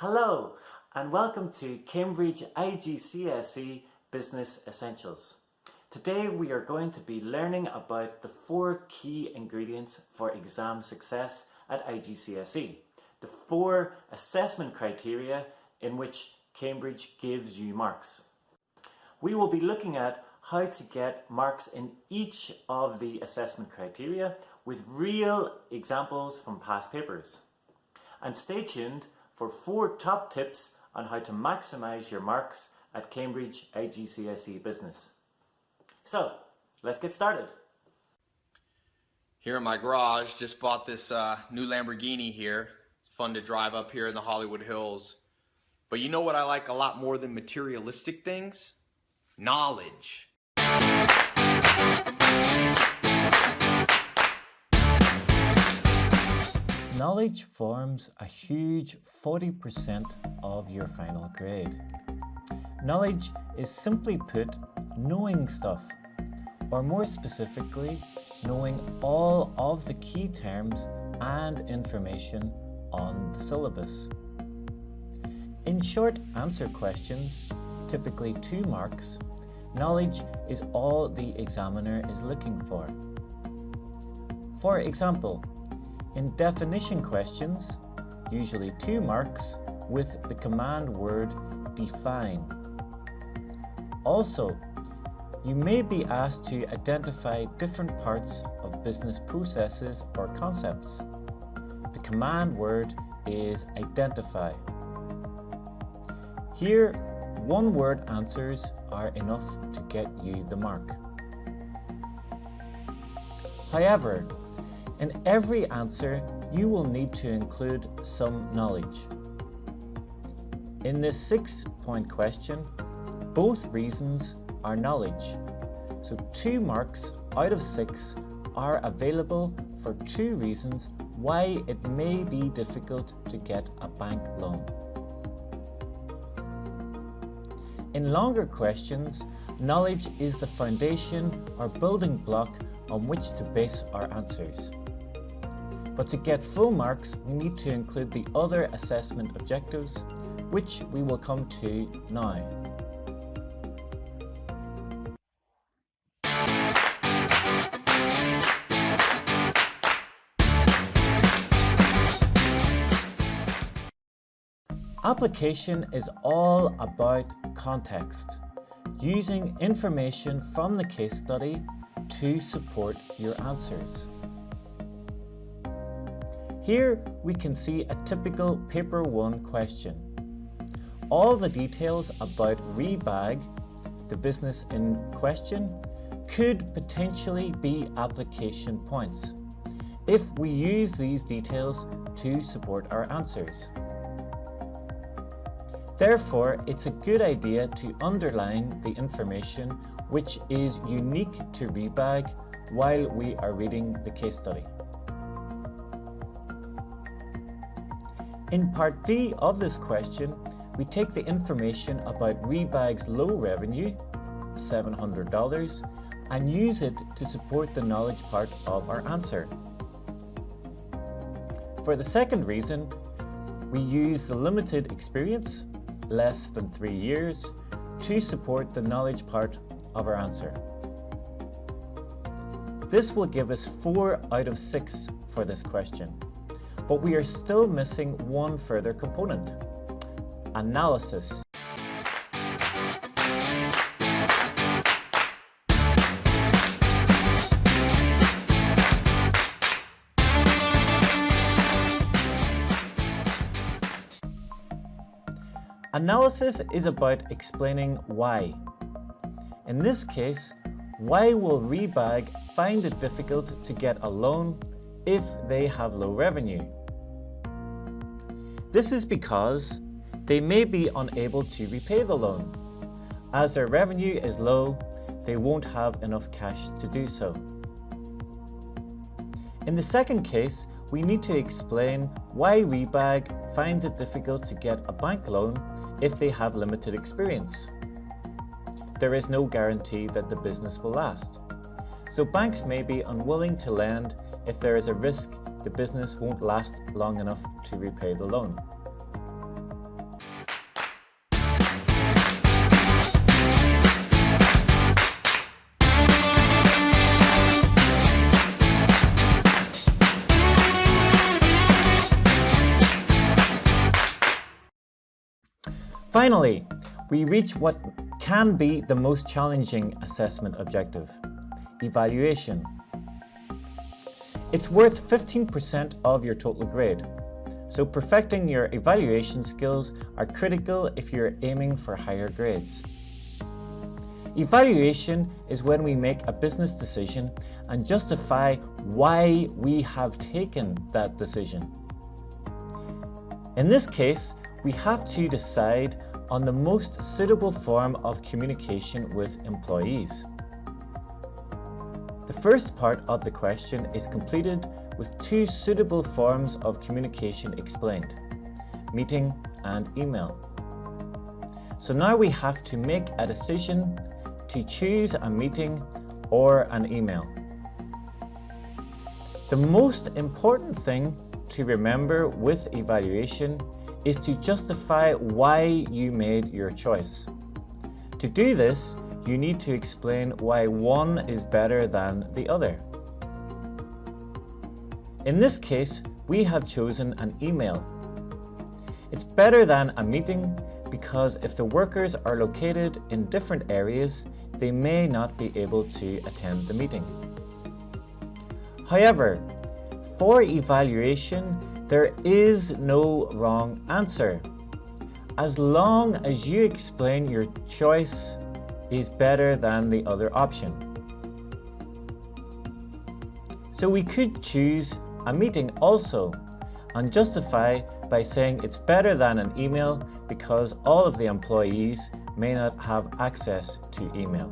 Hello and welcome to Cambridge IGCSE Business Essentials. Today we are going to be learning about the 4 key ingredients for exam success at IGCSE, the 4 assessment criteria in which Cambridge gives you marks. We will be looking at how to get marks in each of the assessment criteria with real examples from past papers. And stay tuned for 4 top tips on how to maximise your marks at Cambridge IGCSE Business. So, let's get started. Here in my garage, just bought this new Lamborghini here. It's fun to drive up here in the Hollywood Hills. But you know what I like a lot more than materialistic things? Knowledge. Knowledge forms a huge 40% of your final grade. Knowledge is simply put knowing stuff, or more specifically, knowing all of the key terms and information on the syllabus. In short answer questions, typically 2 marks, knowledge is all the examiner is looking for. For example, in definition questions, usually 2 marks with the command word define. Also, you may be asked to identify different parts of business processes or concepts. The command word is identify. Here, 1-word answers are enough to get you the mark. However, in every answer, you will need to include some knowledge. In this 6-point question, both reasons are knowledge, so 2 marks out of 6 are available for 2 reasons why it may be difficult to get a bank loan. In longer questions, knowledge is the foundation or building block on which to base our answers. But to get full marks, we need to include the other assessment objectives, which we will come to now. Application is all about context, using information from the case study to support your answers. Here we can see a typical Paper 1 question. All the details about Rebag, the business in question, could potentially be application points if we use these details to support our answers. Therefore, it's a good idea to underline the information which is unique to Rebag while we are reading the case study. In part D of this question, we take the information about Rebag's low revenue, $700, and use it to support the knowledge part of our answer. For the second reason, we use the limited experience, less than 3 years, to support the knowledge part of our answer. This will give us 4 out of 6 for this question. But we are still missing 1 further component: analysis. Analysis is about explaining why. In this case, why will Rebag find it difficult to get a loan if they have low revenue? This is because they may be unable to repay the loan. As their revenue is low, they won't have enough cash to do so. In the second case, we need to explain why Rebag finds it difficult to get a bank loan if they have limited experience. There is no guarantee that the business will last. So banks may be unwilling to lend if there is a risk the business won't last long enough to repay the loan. Finally, we reach what can be the most challenging assessment objective: evaluation. It's worth 15% of your total grade, so perfecting your evaluation skills are critical if you're aiming for higher grades. Evaluation is when we make a business decision and justify why we have taken that decision. In this case, we have to decide on the most suitable form of communication with employees. The first part of the question is completed with two suitable forms of communication explained: meeting and email. So now we have to make a decision to choose a meeting or an email. The most important thing to remember with evaluation is to justify why you made your choice. To do this, you need to explain why one is better than the other. In this case, we have chosen an email. It's better than a meeting because if the workers are located in different areas, they may not be able to attend the meeting. However, for evaluation, there is no wrong answer. As long as you explain your choice is better than the other option. So we could choose a meeting also and justify by saying it's better than an email because all of the employees may not have access to email.